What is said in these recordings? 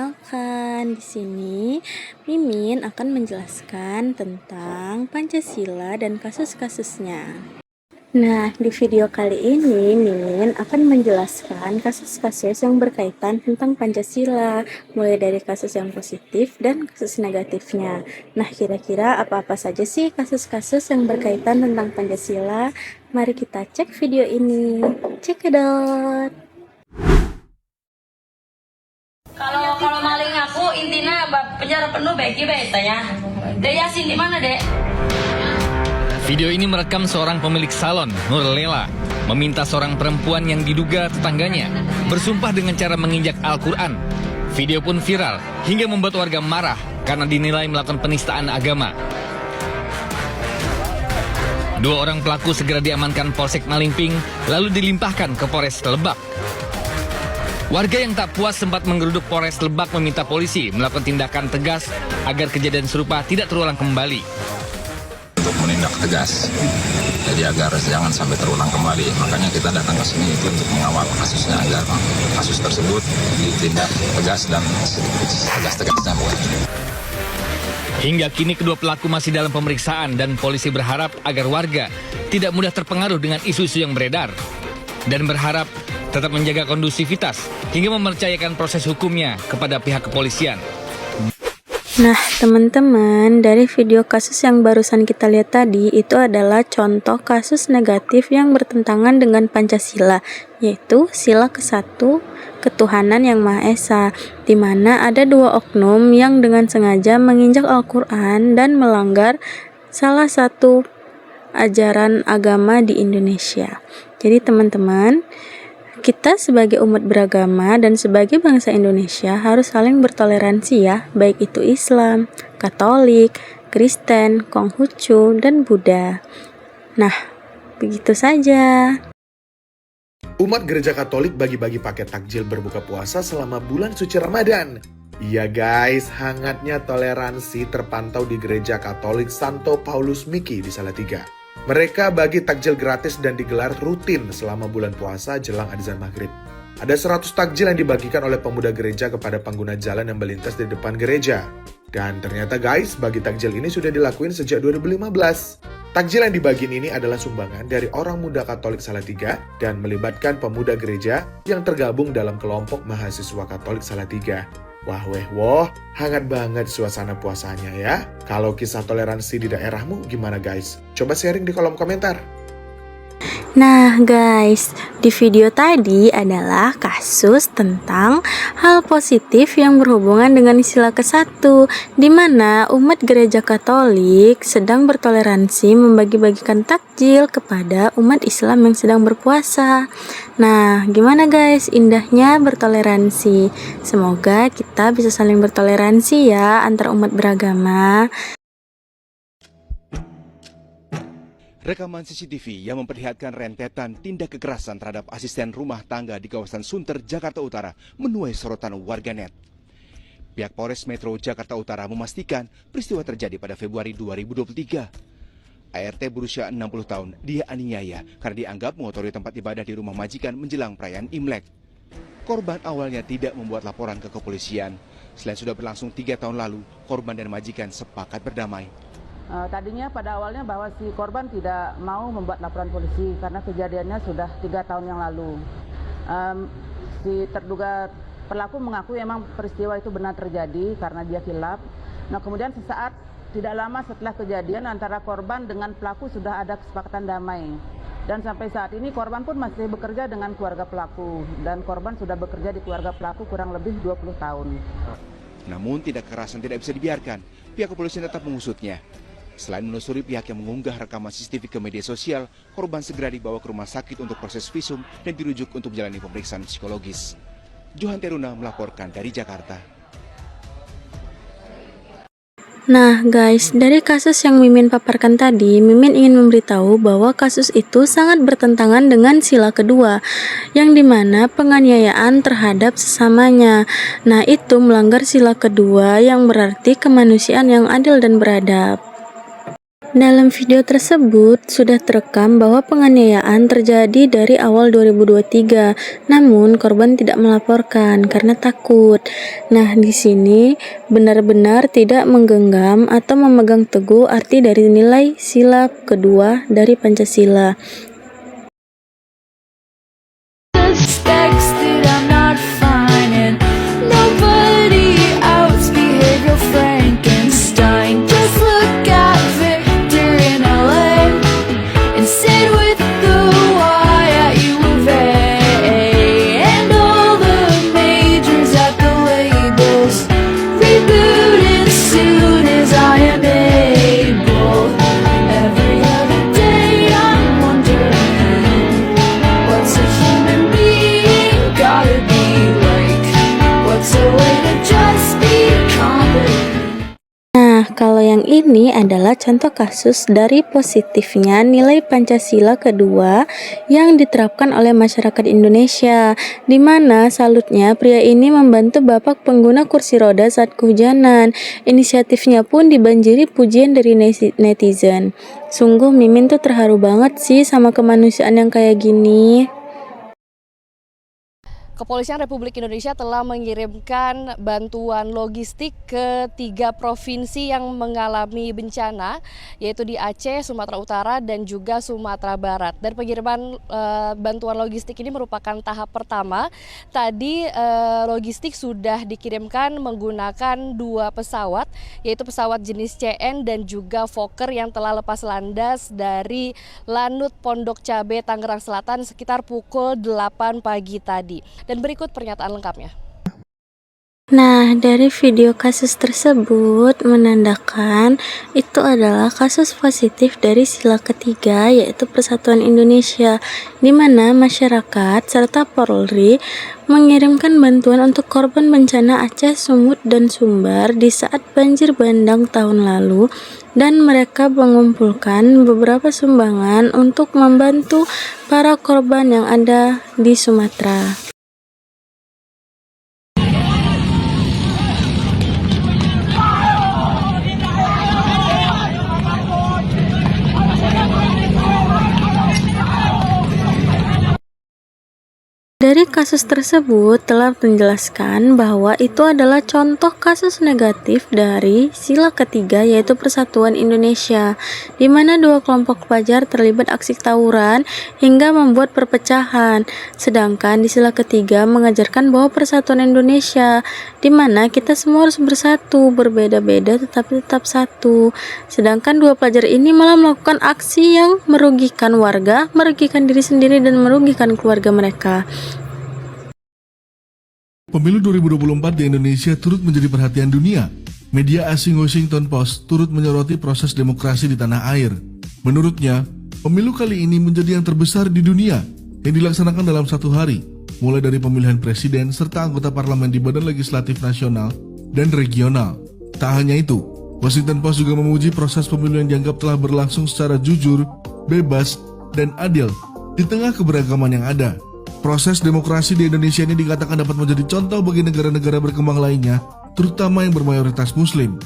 perkenalkan, di sini Mimin akan menjelaskan tentang Pancasila dan kasus-kasusnya. Nah, di video kali ini Mimin akan menjelaskan kasus-kasus yang berkaitan tentang Pancasila, mulai dari kasus yang positif dan kasus negatifnya. Nah, kira-kira apa-apa saja sih kasus-kasus yang berkaitan tentang Pancasila? Mari kita cek video ini. Cekidot! Kalau maling aku intinya penjara penuh bagi betanya. Dek Yasin di mana, Dek? Video ini merekam seorang pemilik salon, Nur Lela, meminta seorang perempuan yang diduga tetangganya bersumpah dengan cara menginjak Al-Quran. Video pun viral hingga membuat warga marah karena dinilai melakukan penistaan agama. Dua orang pelaku segera diamankan Polsek Malingping lalu dilimpahkan ke Polres Lebak. Warga yang tak puas sempat menggeruduk Polres Lebak meminta polisi melakukan tindakan tegas agar kejadian serupa tidak terulang kembali. Untuk menindak tegas, jadi agar jangan sampai terulang kembali. Makanya kita datang ke sini itu untuk mengawal kasusnya agar kasus tersebut ditindak tegas dan tegas-tegasnya. Hingga kini kedua pelaku masih dalam pemeriksaan dan polisi berharap agar warga tidak mudah terpengaruh dengan isu-isu yang beredar dan berharap tetap menjaga kondusivitas hingga mempercayakan proses hukumnya kepada pihak kepolisian. Nah, teman-teman, dari video kasus yang barusan kita lihat tadi, itu adalah contoh kasus negatif yang bertentangan dengan Pancasila, yaitu sila ke-1, ketuhanan yang Maha Esa, di mana ada dua oknum yang dengan sengaja menginjak Al-Quran dan melanggar salah satu ajaran agama di Indonesia. Jadi teman-teman, kita sebagai umat beragama dan sebagai bangsa Indonesia harus saling bertoleransi ya, baik itu Islam, Katolik, Kristen, Konghucu, dan Buddha. Nah, begitu saja. Umat gereja Katolik bagi-bagi paket takjil berbuka puasa selama bulan suci Ramadan. Iya guys, hangatnya toleransi terpantau di gereja Katolik Santo Paulus Miki di Salatiga. Mereka bagi takjil gratis dan digelar rutin selama bulan puasa jelang adzan maghrib. Ada 100 takjil yang dibagikan oleh pemuda gereja kepada pengguna jalan yang melintas di depan gereja. Dan ternyata guys, bagi takjil ini sudah dilakuin sejak 2015. Takjil yang dibagiin ini adalah sumbangan dari orang muda Katolik Salatiga dan melibatkan pemuda gereja yang tergabung dalam kelompok mahasiswa Katolik Salatiga. Wah, hangat banget suasana puasanya ya. Kalau kisah toleransi di daerahmu gimana guys? Coba sharing di kolom komentar. Nah guys, di video tadi adalah kasus tentang hal positif yang berhubungan dengan sila ke-1, di mana umat gereja Katolik sedang bertoleransi membagi-bagikan takjil kepada umat Islam yang sedang berpuasa. Nah, gimana guys indahnya bertoleransi? Semoga kita bisa saling bertoleransi ya antar umat beragama. Rekaman CCTV yang memperlihatkan rentetan tindak kekerasan terhadap asisten rumah tangga di kawasan Sunter, Jakarta Utara menuai sorotan warganet. Pihak Polres Metro Jakarta Utara memastikan peristiwa terjadi pada Februari 2023. ART berusia 60 tahun, dia aniaya karena dianggap mengotori tempat ibadah di rumah majikan menjelang perayaan Imlek. Korban awalnya tidak membuat laporan ke kepolisian. Selain sudah berlangsung 3 tahun lalu, korban dan majikan sepakat berdamai. Tadinya pada awalnya bahwa si korban tidak mau membuat laporan polisi karena kejadiannya sudah 3 tahun yang lalu. Si terduga pelaku mengaku memang peristiwa itu benar terjadi karena dia khilaf. Nah kemudian sesaat tidak lama setelah kejadian antara korban dengan pelaku sudah ada kesepakatan damai. Dan sampai saat ini korban pun masih bekerja dengan keluarga pelaku. Dan korban sudah bekerja di keluarga pelaku kurang lebih 20 tahun. Namun tindak kekerasan tidak bisa dibiarkan. Pihak kepolisian tetap mengusutnya. Selain menelusuri pihak yang mengunggah rekaman CCTV ke media sosial, korban segera dibawa ke rumah sakit untuk proses visum dan dirujuk untuk menjalani pemeriksaan psikologis. Johan Teruna melaporkan dari Jakarta. Nah guys, dari kasus yang Mimin paparkan tadi, Mimin ingin memberitahu bahwa kasus itu sangat bertentangan dengan sila kedua, yang dimana penganiayaan terhadap sesamanya. Nah itu melanggar sila kedua yang berarti kemanusiaan yang adil dan beradab. Dalam video tersebut sudah terekam bahwa penganiayaan terjadi dari awal 2023, namun korban tidak melaporkan karena takut. Nah, di sini benar-benar tidak menggenggam atau memegang teguh arti dari nilai sila kedua dari Pancasila. Kalau yang ini adalah contoh kasus dari positifnya nilai Pancasila kedua yang diterapkan oleh masyarakat Indonesia, di mana salutnya pria ini membantu bapak pengguna kursi roda saat kehujanan. Inisiatifnya pun dibanjiri pujian dari netizen. Sungguh Mimin tuh terharu banget sih sama kemanusiaan yang kayak gini. Kepolisian Republik Indonesia telah mengirimkan bantuan logistik ke 3 provinsi yang mengalami bencana, yaitu di Aceh, Sumatera Utara, dan juga Sumatera Barat. Dan pengiriman bantuan logistik ini merupakan tahap pertama. Tadi logistik sudah dikirimkan menggunakan 2 pesawat, yaitu pesawat jenis CN dan juga Fokker yang telah lepas landas dari Lanut Pondok Cabe, Tangerang Selatan sekitar pukul 8 pagi tadi. Dan berikut pernyataan lengkapnya. Nah, dari video kasus tersebut menandakan itu adalah kasus positif dari sila ketiga, yaitu Persatuan Indonesia, di mana masyarakat serta Polri mengirimkan bantuan untuk korban bencana Aceh, Sumut, dan Sumbar di saat banjir bandang tahun lalu, dan mereka mengumpulkan beberapa sumbangan untuk membantu para korban yang ada di Sumatera. Dari kasus tersebut telah menjelaskan bahwa itu adalah contoh kasus negatif dari sila ketiga, yaitu Persatuan Indonesia, di mana 2 kelompok pelajar terlibat aksi tawuran hingga membuat perpecahan. Sedangkan di sila ketiga mengajarkan bahwa Persatuan Indonesia, di mana kita semua harus bersatu, berbeda-beda tetapi tetap satu. Sedangkan 2 pelajar ini malah melakukan aksi yang merugikan warga, merugikan diri sendiri, dan merugikan keluarga mereka. Pemilu 2024 di Indonesia turut menjadi perhatian dunia. Media asing Washington Post turut menyoroti proses demokrasi di tanah air. Menurutnya, pemilu kali ini menjadi yang terbesar di dunia yang dilaksanakan dalam 1 hari, mulai dari pemilihan presiden serta anggota parlemen di badan legislatif nasional dan regional. Tak hanya itu, Washington Post juga memuji proses pemilu yang dianggap telah berlangsung secara jujur, bebas, dan adil di tengah keberagaman yang ada. Proses demokrasi di Indonesia ini dikatakan dapat menjadi contoh bagi negara-negara berkembang lainnya, terutama yang bermayoritas Muslim.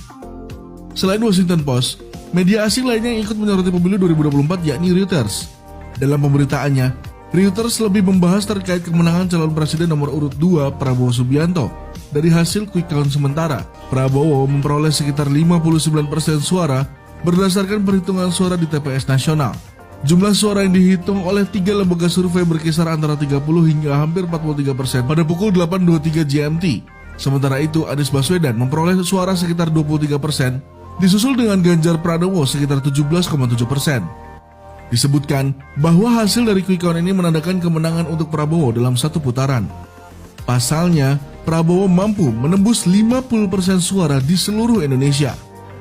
Selain Washington Post, media asing lainnya yang ikut menyoroti pemilu 2024 yakni Reuters. Dalam pemberitaannya, Reuters lebih membahas terkait kemenangan calon presiden nomor urut 2 Prabowo Subianto. Dari hasil quick count sementara, Prabowo memperoleh sekitar 59% suara berdasarkan perhitungan suara di TPS nasional. Jumlah suara yang dihitung oleh 3 lembaga survei berkisar antara 30 hingga hampir 43% pada pukul 8.23 GMT. Sementara itu, Anies Baswedan memperoleh suara sekitar 23%, disusul dengan Ganjar Pranowo sekitar 17,7%. Disebutkan bahwa hasil dari quick count ini menandakan kemenangan untuk Prabowo dalam 1 putaran. Pasalnya, Prabowo mampu menembus 50% suara di seluruh Indonesia.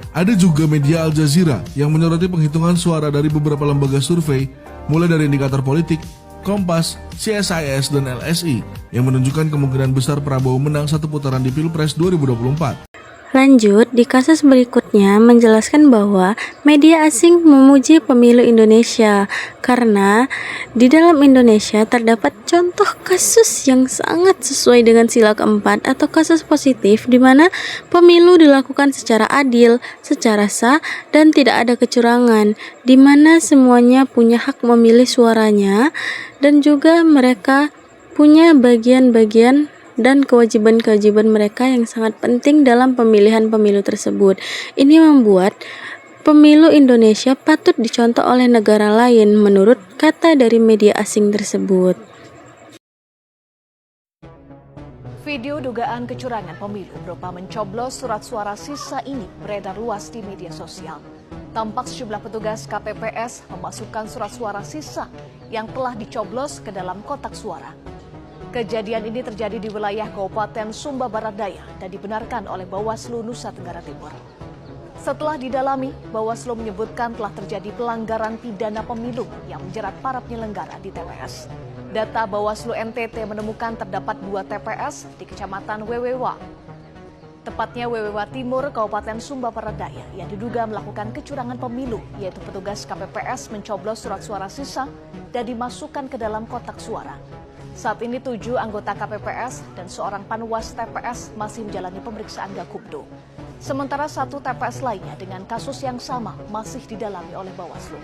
Ada juga media Al Jazeera yang menyoroti penghitungan suara dari beberapa lembaga survei, mulai dari indikator politik, Kompas, CSIS, dan LSI, yang menunjukkan kemungkinan besar Prabowo menang 1 putaran di Pilpres 2024. Lanjut, di kasus berikutnya menjelaskan bahwa media asing memuji pemilu Indonesia karena di dalam Indonesia terdapat contoh kasus yang sangat sesuai dengan sila keempat atau kasus positif di mana pemilu dilakukan secara adil, secara sah, dan tidak ada kecurangan, di mana semuanya punya hak memilih suaranya dan juga mereka punya bagian-bagian dan kewajiban-kewajiban mereka yang sangat penting dalam pemilihan pemilu tersebut. Ini membuat pemilu Indonesia patut dicontoh oleh negara lain menurut kata dari media asing tersebut. Video dugaan kecurangan pemilu berupa mencoblos surat suara sisa ini beredar luas di media sosial. Tampak sejumlah petugas KPPS memasukkan surat suara sisa yang telah dicoblos ke dalam kotak suara. Kejadian ini terjadi di wilayah Kabupaten Sumba Barat Daya dan dibenarkan oleh Bawaslu Nusa Tenggara Timur. Setelah didalami, Bawaslu menyebutkan telah terjadi pelanggaran pidana pemilu yang menjerat para penyelenggara di TPS. Data Bawaslu NTT menemukan terdapat 2 TPS di Kecamatan Wewewa, tepatnya Wewewa Timur, Kabupaten Sumba Barat Daya, yang diduga melakukan kecurangan pemilu, yaitu petugas KPPS mencoblos surat suara sisa dan dimasukkan ke dalam kotak suara. Saat ini 7 anggota KPPS dan seorang panwas TPS masih menjalani pemeriksaan Gakumdu. Sementara 1 TPS lainnya dengan kasus yang sama masih didalami oleh Bawaslu.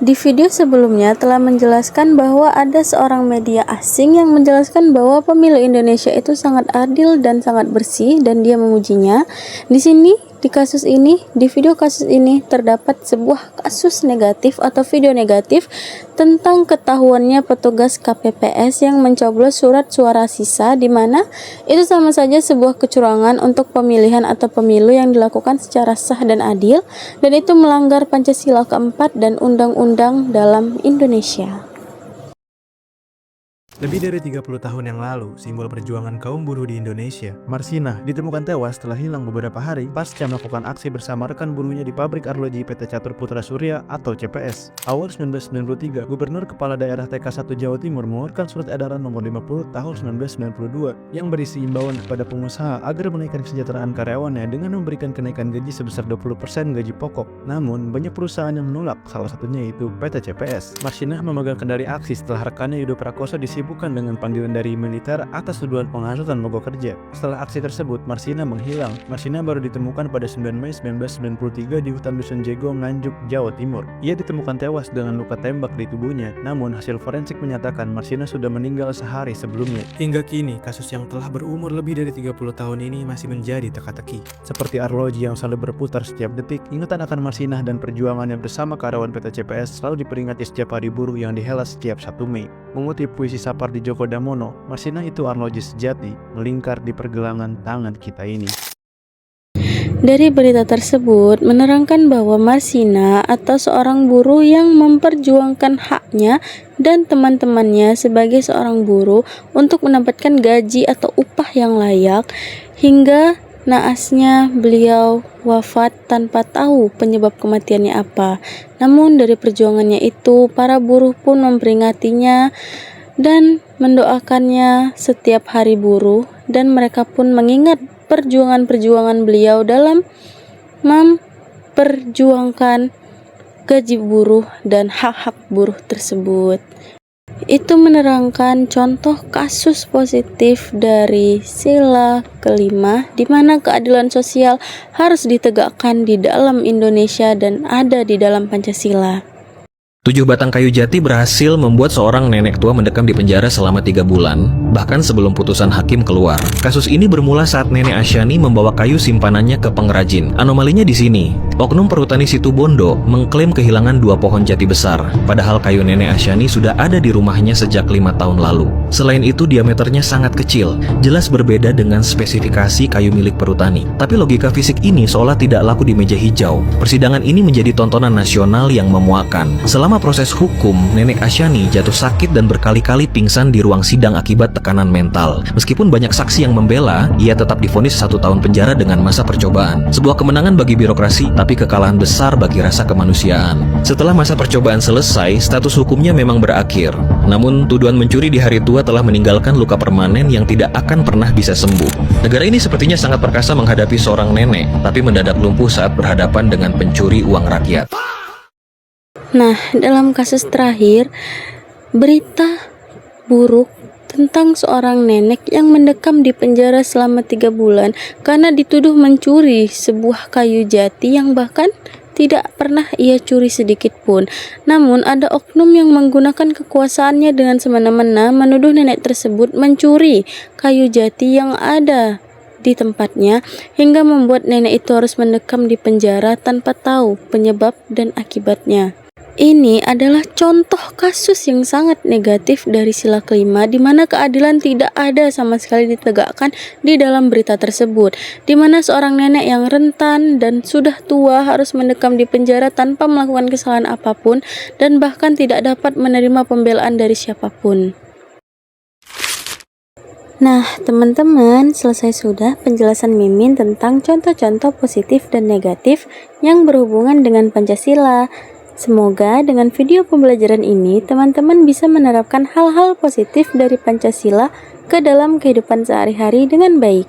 Di video sebelumnya telah menjelaskan bahwa ada seorang media asing yang menjelaskan bahwa pemilu Indonesia itu sangat adil dan sangat bersih dan dia memujinya. Di sini, di kasus ini, di video kasus ini terdapat sebuah kasus negatif atau video negatif tentang ketahuannya petugas KPPS yang mencoblos surat suara sisa, di mana itu sama saja sebuah kecurangan untuk pemilihan atau pemilu yang dilakukan secara sah dan adil, dan itu melanggar Pancasila keempat dan undang-undang dalam Indonesia. Lebih dari 30 tahun yang lalu, simbol perjuangan kaum buruh di Indonesia, Marsinah, ditemukan tewas setelah hilang beberapa hari pasca melakukan aksi bersama rekan buruhnya di pabrik arloji PT Catur Putra Surya atau CPS. Awal 1993, Gubernur Kepala Daerah TK1 Jawa Timur mengeluarkan surat edaran nomor 50 tahun 1992 yang berisi imbauan kepada pengusaha agar menaikkan kesejahteraan karyawannya dengan memberikan kenaikan gaji sebesar 20% gaji pokok. Namun, banyak perusahaan yang menolak, salah satunya yaitu PT CPS. Marsinah memegang kendali aksi setelah rekannya Yudo Prakoso disibukkan dengan panggilan dari militer atas tuduhan penghasutan mogok kerja. Setelah aksi tersebut, Marsinah menghilang. Marsinah baru ditemukan pada 9 Mei 1993 di hutan Dusun Jego, Nganjuk, Jawa Timur. Ia ditemukan tewas dengan luka tembak di tubuhnya, namun hasil forensik menyatakan Marsinah sudah meninggal sehari sebelumnya. Hingga kini, kasus yang telah berumur lebih dari 30 tahun ini masih menjadi teka-teki. Seperti arloji yang selalu berputar setiap detik, ingatan akan Marsinah dan perjuangannya bersama karyawan PT CPS selalu diperingati setiap hari buruh yang dihelat setiap 1 Mei. Mengutip puisi Sapardi Djoko Damono, Marsinah itu arloji sejati, melingkar di pergelangan tangan kita ini. Dari berita tersebut menerangkan bahwa Marsinah atau seorang buruh yang memperjuangkan haknya dan teman-temannya sebagai seorang buruh untuk mendapatkan gaji atau upah yang layak, hingga naasnya beliau wafat tanpa tahu penyebab kematiannya apa. Namun dari perjuangannya itu, para buruh pun memperingatinya dan mendoakannya setiap hari buruh, dan mereka pun mengingat perjuangan-perjuangan beliau dalam memperjuangkan gaji buruh dan hak-hak buruh tersebut. Itu menerangkan contoh kasus positif dari sila kelima, di mana keadilan sosial harus ditegakkan di dalam Indonesia dan ada di dalam Pancasila. 7 batang kayu jati berhasil membuat seorang nenek tua mendekam di penjara selama 3 bulan, bahkan sebelum putusan hakim keluar. Kasus ini bermula saat nenek Asyani membawa kayu simpanannya ke pengrajin. Anomalinya di sini, oknum perhutani Situbondo mengklaim kehilangan 2 pohon jati besar, padahal kayu nenek Asyani sudah ada di rumahnya sejak 5 tahun lalu. Selain itu, diameternya sangat kecil, jelas berbeda dengan spesifikasi kayu milik perhutani. Tapi logika fisik ini seolah tidak laku di meja hijau. Persidangan ini menjadi tontonan nasional yang memuakkan. Selama proses hukum, nenek Asyani jatuh sakit dan berkali-kali pingsan di ruang sidang akibat tekanan mental. Meskipun banyak saksi yang membela, ia tetap divonis 1 tahun penjara dengan masa percobaan. Sebuah kemenangan bagi birokrasi, tapi kekalahan besar bagi rasa kemanusiaan. Setelah masa percobaan selesai, status hukumnya memang berakhir. Namun, tuduhan mencuri di hari tua telah meninggalkan luka permanen yang tidak akan pernah bisa sembuh. Negara ini sepertinya sangat perkasa menghadapi seorang nenek, tapi mendadak lumpuh saat berhadapan dengan pencuri uang rakyat. Nah, dalam kasus terakhir, berita buruk tentang seorang nenek yang mendekam di penjara selama 3 bulan karena dituduh mencuri sebuah kayu jati yang bahkan tidak pernah ia curi sedikit pun. Namun ada oknum yang menggunakan kekuasaannya dengan semena-mena menuduh nenek tersebut mencuri kayu jati yang ada di tempatnya hingga membuat nenek itu harus mendekam di penjara tanpa tahu penyebab dan akibatnya. Ini adalah contoh kasus yang sangat negatif dari sila kelima di mana keadilan tidak ada sama sekali ditegakkan di dalam berita tersebut, di mana seorang nenek yang rentan dan sudah tua harus mendekam di penjara tanpa melakukan kesalahan apapun dan bahkan tidak dapat menerima pembelaan dari siapapun. Nah, teman-teman, selesai sudah penjelasan Mimin tentang contoh-contoh positif dan negatif yang berhubungan dengan Pancasila. Semoga dengan video pembelajaran ini, teman-teman bisa menerapkan hal-hal positif dari Pancasila ke dalam kehidupan sehari-hari dengan baik,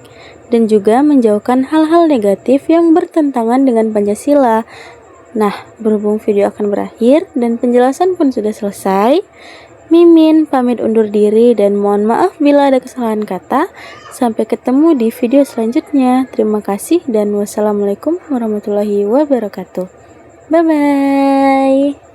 dan juga menjauhkan hal-hal negatif yang bertentangan dengan Pancasila. Nah, berhubung video akan berakhir dan penjelasan pun sudah selesai, Mimin pamit undur diri dan mohon maaf bila ada kesalahan kata. Sampai ketemu di video selanjutnya. Terima kasih dan wassalamualaikum warahmatullahi wabarakatuh. Bye-bye.